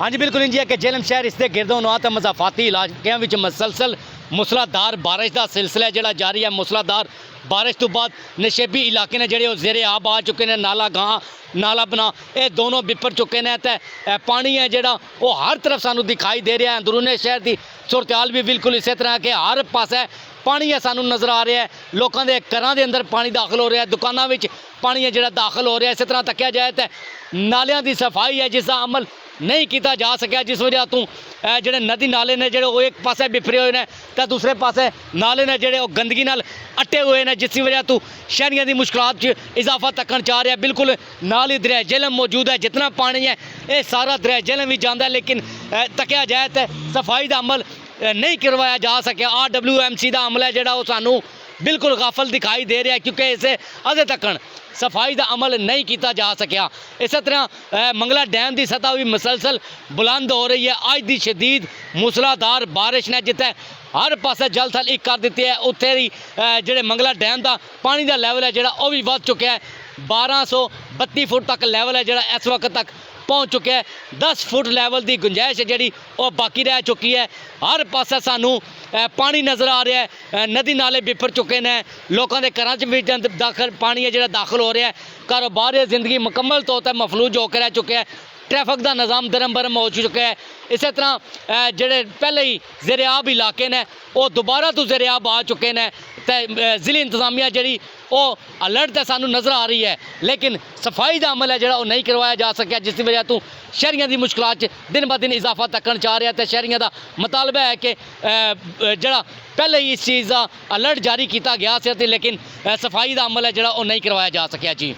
हाँ जी बिल्कुल इंज है कि जेहलम शहर इसके गिरदोनुमा तो मजाफाती इलाकों में मुसलसल मूसलाधार बारिश का सिलसिला जोड़ा जारी है। मूसलाधार बारिश तो बाद नशेबी इलाके ने जोड़े जेरे आब आ चुके हैं। नाला गां नाला बना ये दोनों बिपर चुके हैं। तो पानी है जोड़ा वो हर तरफ सानू दिखाई दे रहा है। अंदरूने शहर की सूरत हाल भी बिल्कुल इस तरह के हर पासे पानी है सानू नज़र आ रहा है। लोगों के घरों के अंदर पानी दाखिल हो रहा है, दुकानों में पानी है जोड़ा दाखिल हो रहा है। इस तरह तकिया जाए तो नालियां की सफाई है जिसका अमल नहीं किया जा सकिया, जिस वजह तो जोड़े नदी नाले ने जोड़े वो एक पासे बिफरे हुए हैं तो दूसरे पासे नाले ने जोड़े गंदगी नाल अट्टे हुए हैं, जिसकी वजह तो शहरियों की मुश्किलात इजाफा तकन चाह रहा है। बिल्कुल नाल ही दरिया जेहलम मौजूद है, जितना पानी है ये सारा दरिया जेहलम भी जाता है, लेकिन तकिया जाए तो सफाई का अमल नहीं करवाया जा सकिया। RWMC का अमल है जोड़ा वो सानू बिल्कुल गाफल दिखाई दे रहा है, क्योंकि इसे अजे तक सफाई का अमल नहीं किया जा सकिया। इस तरह मंगला डैम की सतह भी मुसलसल बुलंद हो रही है। अज की शदीद मूसलाधार बारिश ने जिते हर पासे जल थल एक कर दी है, उत्थे ही जोड़े मंगला डैम का पानी का लैवल है जोड़ा वह भी बढ़ चुका है। 1232 फुट तक लैवल है जोड़ा इस वक्त तक पहुँच चुके हैं। 10 फुट लैवल की गुंजाइश है जी वो बाकी रह चुकी है। हर पासे सानू पानी नज़र आ रहा है, नदी नाले बिफर चुके हैं, लोगों के घर भी दाखिल पानी है जो दाखिल हो रहा है। कारोबारी ज़िंदगी मुकम्मल तौर पर मफलूज होकर रह चुके हैं। ट्रैफिक का निज़ाम दरम बरम हो चुका है। इस तरह जोड़े पहले ही ज़ेरेआब इलाके ने वो दोबारा तो ज़ेरेआब आ चुके हैं। तो ज़िली इंतजामिया जी वो अलर्ट तो सानू नज़र आ रही है, लेकिन सफाई का अमल है जोड़ा वो नहीं करवाया जा सकिया, जिसकी वजह तो शहरियों की मुश्किलात दिन ब दिन इजाफा तकन चाह रहा है। तो शहरियों का मुतालबा है कि जोड़ा पहले ही इस चीज़ का अलर्ट जारी किया गया से, लेकिन सफाई का अमल है जोड़ा वो नहीं करवाया जा सकिया जी।